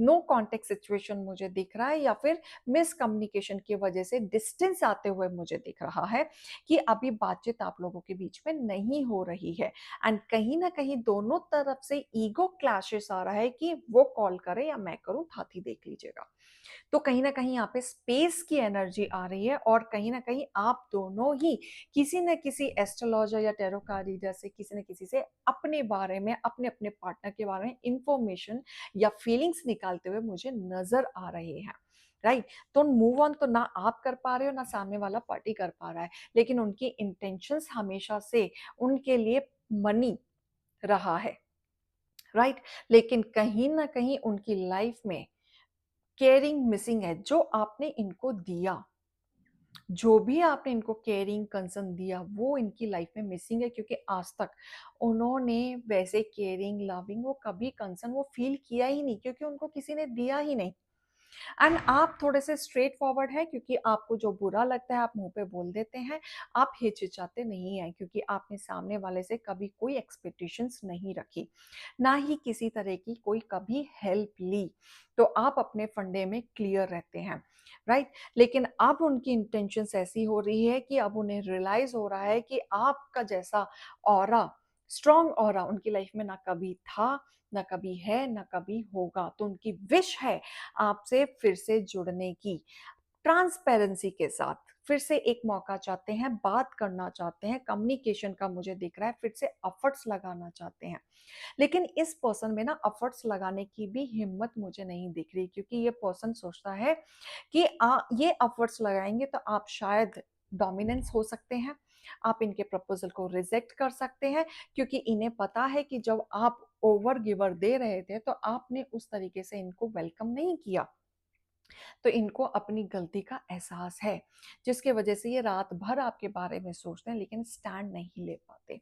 No contact situation मुझे दिख रहा है, या फिर मिसकम्युनिकेशन की वजह से डिस्टेंस आते हुए मुझे दिख रहा है कि अभी बातचीत आप लोगों के बीच में नहीं हो रही है। एंड कहीं ना कहीं दोनों तरफ से ईगो क्लैशेस आ रहा है कि वो कॉल करे या मैं करूं, थाती देख लीजिएगा। तो कहीं ना कहीं यहाँ पे स्पेस की एनर्जी आ रही है, और कहीं ना कहीं आप दोनों ही किसी न किसी एस्ट्रोलॉजर या टैरो कार्ड रीडर से किसी न किसी से अपने बारे में, अपने अपने पार्टनर के बारे में इंफॉर्मेशन या फीलिंग्स निकालते हुए मुझे नजर आ रहे हैं। राइट। तो मूव ऑन तो ना आप कर पा रहे हो, ना सामने वाला पार्टी कर पा रहा है, लेकिन उनकी इंटेंशंस हमेशा से उनके लिए मनी रहा है। राइट। लेकिन कहीं ना कहीं उनकी लाइफ में केयरिंग मिसिंग है। जो आपने इनको दिया, जो भी आपने इनको केयरिंग कंसर्न दिया, वो इनकी लाइफ में मिसिंग है, क्योंकि आज तक उन्होंने वैसे केयरिंग लविंग वो कभी कंसर्न वो फील किया ही नहीं, क्योंकि उनको किसी ने दिया ही नहीं। एंड आप थोड़े से स्ट्रेट फॉरवर्ड है, क्योंकि आपको जो बुरा लगता है आप मुंह पे बोल देते हैं। आप हिचकिचाते नहीं हैं, क्योंकि आपने सामने वाले से कभी कोई एक्सपेक्टेशंस नहीं रखी, ना ही किसी तरह की कोई कभी हेल्प ली। तो आप अपने फंडे में क्लियर रहते हैं। राइट। लेकिन अब उनकी इंटेंशंस ऐसी हो रही है कि अब उन्हें रियलाइज हो रहा है कि आपका जैसा ऑरा, स्ट्रॉन्ग ऑरा उनकी लाइफ में ना कभी था, ना कभी है, ना कभी होगा। तो उनकी विश है आपसे फिर से जुड़ने की, ट्रांसपेरेंसी के साथ फिर से एक मौका चाहते हैं, बात करना चाहते हैं, कम्युनिकेशन का मुझे दिख रहा है, फिर से एफर्ट्स लगाना चाहते हैं। लेकिन इस पर्सन में ना एफर्ट्स लगाने की भी हिम्मत मुझे नहीं दिख रही, क्योंकि ये पर्सन सोचता है कि ये एफर्ट्स लगाएंगे तो आप शायद डोमिनेंस हो सकते हैं, आप इनके प्रपोजल को रिजेक्ट कर सकते हैं, क्योंकि इन्हें पता है कि जब आप ओवर गिवर दे रहे थे तो आपने उस तरीके से इनको वेलकम नहीं किया। तो इनको अपनी गलती का एहसास है, जिसकी वजह से ये रात भर आपके बारे में सोचते हैं, लेकिन स्टैंड नहीं ले पाते।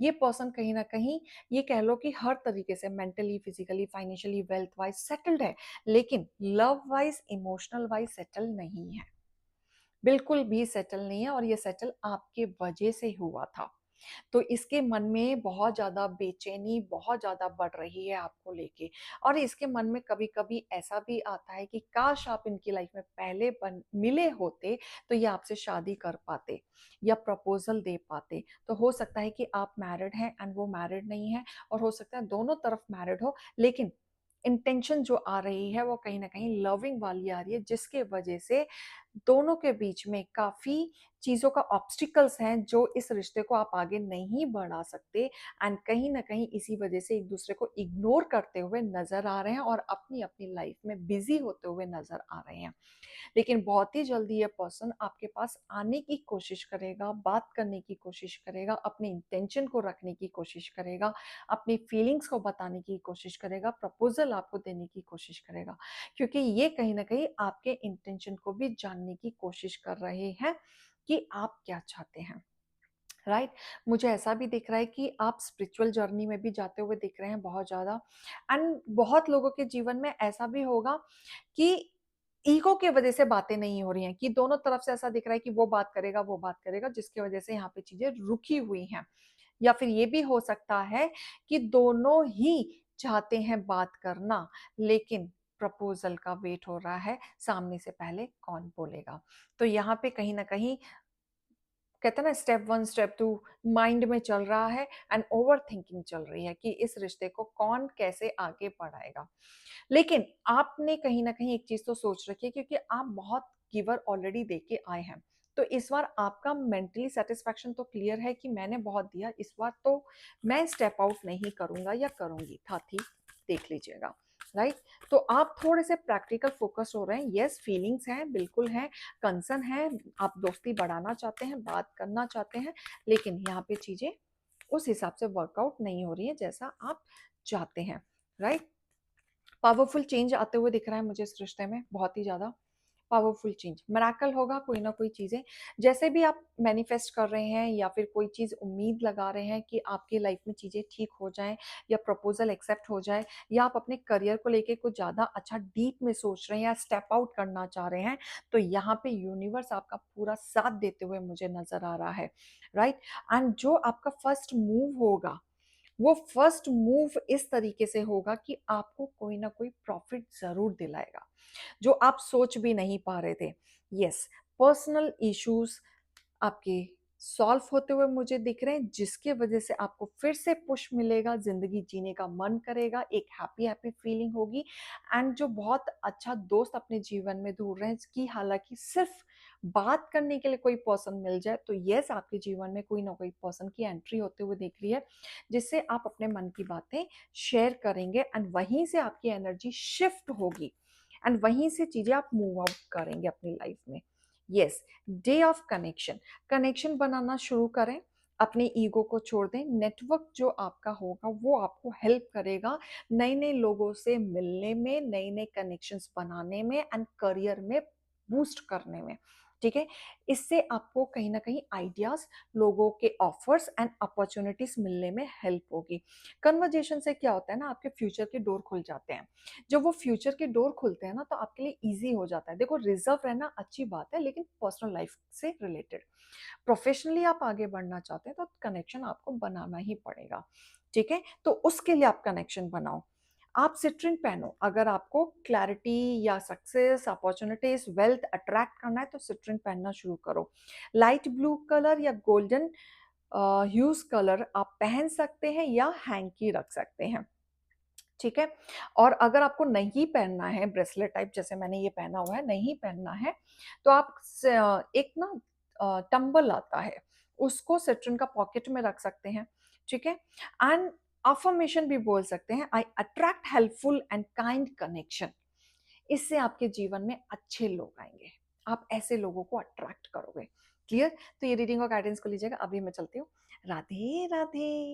ये पर्सन कहीं ना कहीं, ये कह लो कि हर तरीके से mentally, physically, financially, wealth wise settled है, लेकिन love wise, emotional wise settle नहीं है, बिल्कुल भी सेटल नहीं है। और ये सेटल आपके वजह से हुआ था। तो इसके मन में बहुत ज़्यादा बेचैनी बहुत ज़्यादा बढ़ रही है आपको लेके। और इसके मन में कभी-कभी ऐसा भी आता है कि काश आप इनकी लाइफ में पहले बन मिले होते, तो ये आपसे शादी कर पाते या प्रपोज़ल दे पाते। तो हो सकता है कि आप मैरिड हैं एंड वो मैरिड नहीं है, और हो सकता है दोनों तरफ मैरिड हो, लेकिन इंटेंशन जो आ रही है वो कहीं न कहीं लविंग वाली आ रही है, जिसके वजह से दोनों के बीच में काफ़ी चीज़ों का ऑब्स्टिकल्स हैं, जो इस रिश्ते को आप आगे नहीं बढ़ा सकते। एंड कहीं न कहीं इसी वजह से एक-दूसरे को इग्नोर करते हुए नज़र आ रहे हैं, और अपनी-अपनी लाइफ में बिज़ी होते हुए नज़र आ रहे हैं। लेकिन बहुत ही जल्दी ये पर्सन आपके पास आने की कोशिश करेगा, बात करने की कोशिश करेगा, अपने इंटेंशन को रखने की कोशिश करेगा, अपनी फीलिंग्स को बताने की कोशिश करेगा, प्रपोज़ल आपको देने की कोशिश करेगा। क्योंकि ये कहीं न कहीं आपके इंटेंशन को भी जानने की कोशिश कर रहे हैं कि आप क्या चाहते हैं। राइट। मुझे ऐसा भी दिख रहा है कि आप स्पिरिचुअल जर्नी में भी जाते हुए दिख रहे हैं बहुत ज़्यादा। एंड बहुत लोगों के जीवन में ऐसा भी होगा कि ईगो की वजह से बातें नहीं हो रही हैं, कि दोनों तरफ से ऐसा दिख रहा है कि वो बात करेगा, वो बात करेगा, जिसकी वजह से यहाँ पे चीज़ें रुकी हुई हैं। या फिर ये भी हो सकता है कि दोनों ही चाहते हैं बात करना, लेकिन प्रपोज़ल का वेट हो रहा है, सामने से पहले कौन बोलेगा। तो यहाँ पे कहीं न कहीं कहते हैं ना, स्टेप 1 स्टेप 2 माइंड में चल रहा है, एंड ओवरथिंकिंग चल रही है कि इस रिश्ते को कौन कैसे आगे बढ़ाएगा। लेकिन आपने कहीं न कहीं एक चीज़ तो सोच रखी है, क्योंकि आप बहुत गिवर ऑलरेडी दे के आए हैं। तो इस बार आपका मेंटली सैटिस्फैक्शन तो क्लियर है कि मैंने बहुत दिया, इस बार तो मैं स्टेप आउट नहीं करूँगा या करूँगी, था-थी देख लीजिएगा। राइट? तो आप थोड़े से प्रैक्टिकल फ़ोकस्ड हो रहे हैं। येस, फीलिंग्स हैं, बिल्कुल हैं, कंसर्न है, आप दोस्ती बढ़ाना चाहते हैं, बात करना चाहते हैं, लेकिन यहाँ पे चीज़ें उस हिसाब से वर्कआउट नहीं हो रही हैं जैसा आप चाहते हैं। राइट? पावरफुल चेंज आते हुए दिख रहा है मुझे इस रिश्ते में, बहुत ही ज़्यादा पावरफुल चेंज, मिरेकल होगा कोई ना कोई चीज़ें। जैसे भी आप मैनिफेस्ट कर रहे हैं या फिर कोई चीज़ उम्मीद लगा रहे हैं कि आपकी लाइफ में चीज़ें ठीक हो जाएँ, या प्रपोज़ल एक्सेप्ट हो जाए, या आप अपने करियर को लेके कुछ ज़्यादा अच्छा डीप में सोच रहे हैं या स्टेप आउट करना चाह रहे हैं, तो यहाँ पे यूनिवर्स आपका पूरा साथ देते हुए मुझे नज़र आ रहा है। राइट? एंड जो आपका फर्स्ट मूव होगा, वो फर्स्ट मूव इस तरीके से होगा कि आपको कोई ना कोई प्रॉफिट ज़रूर दिलाएगा, जो आप सोच भी नहीं पा रहे थे। यस, पर्सनल इश्यूज़ आपके सॉल्व होते हुए मुझे दिख रहे हैं, जिसके वजह से आपको फिर से पुश मिलेगा, ज़िंदगी जीने का मन करेगा, एक हैप्पी-हैप्पी फीलिंग होगी। एंड जो बहुत अच्छा दोस्त अपने जीवन में ढूँढ रहे हैं कि हालाँकि सिर्फ़ बात करने के लिए कोई पर्सन मिल जाए, तो येस, आपके जीवन में कोई ना कोई पर्सन की एंट्री होते हुए दिख रही है, जिससे आप अपने मन की बातें शेयर करेंगे एंड वहीं से आपकी एनर्जी शिफ्ट होगी एंड वहीं से चीज़ें आप मूव आउट करेंगे अपनी लाइफ़ में। Yes, day of connection, connection बनाना शुरू करें, अपने ईगो को छोड़ दें। नेटवर्क जो आपका होगा वो आपको हेल्प करेगा नए नए लोगों से मिलने में, नए नए कनेक्शंस बनाने में एंड करियर में बूस्ट करने में। ठीक है, इससे आपको कहीं ना कहीं आइडियाज, लोगों के ऑफर्स एंड अपॉर्चुनिटीज मिलने में हेल्प होगी। कन्वर्जेशन से क्या होता है ना, आपके फ्यूचर के डोर खुल जाते हैं। जब वो फ्यूचर के डोर खुलते हैं ना, तो आपके लिए ईजी हो जाता है। देखो, रिजर्व रहना अच्छी बात है, लेकिन पर्सनल लाइफ से रिलेटेड, प्रोफेशनली आप आगे बढ़ना चाहते हैं तो कनेक्शन आपको बनाना ही पड़ेगा। ठीक है, तो उसके लिए आप कनेक्शन बनाओ। आप सिट्रिन पहनो, अगर आपको क्लैरिटी या सक्सेस, अपॉर्चुनिटीज, वेल्थ अट्रैक्ट करना है तो सिट्रिन पहनना शुरू करो। लाइट ब्लू कलर या गोल्डन ह्यूज कलर आप पहन सकते हैं या हैंकी रख सकते हैं। ठीक है, और अगर आपको नहीं पहनना है ब्रेसलेट टाइप, जैसे मैंने ये पहना हुआ है, नहीं पहनना है, तो आप एक ना टंबल आता है, उसको सिट्रन का पॉकेट में रख सकते हैं। ठीक है, एंड अफर्मेशन भी बोल सकते हैं, I attract helpful and kind connection. इससे आपके जीवन में अच्छे लोग आएंगे, आप ऐसे लोगों को अट्रैक्ट करोगे। क्लियर? तो ये रीडिंग और गाइडेंस को लीजिएगा। अभी मैं चलती हूँ। राधे राधे।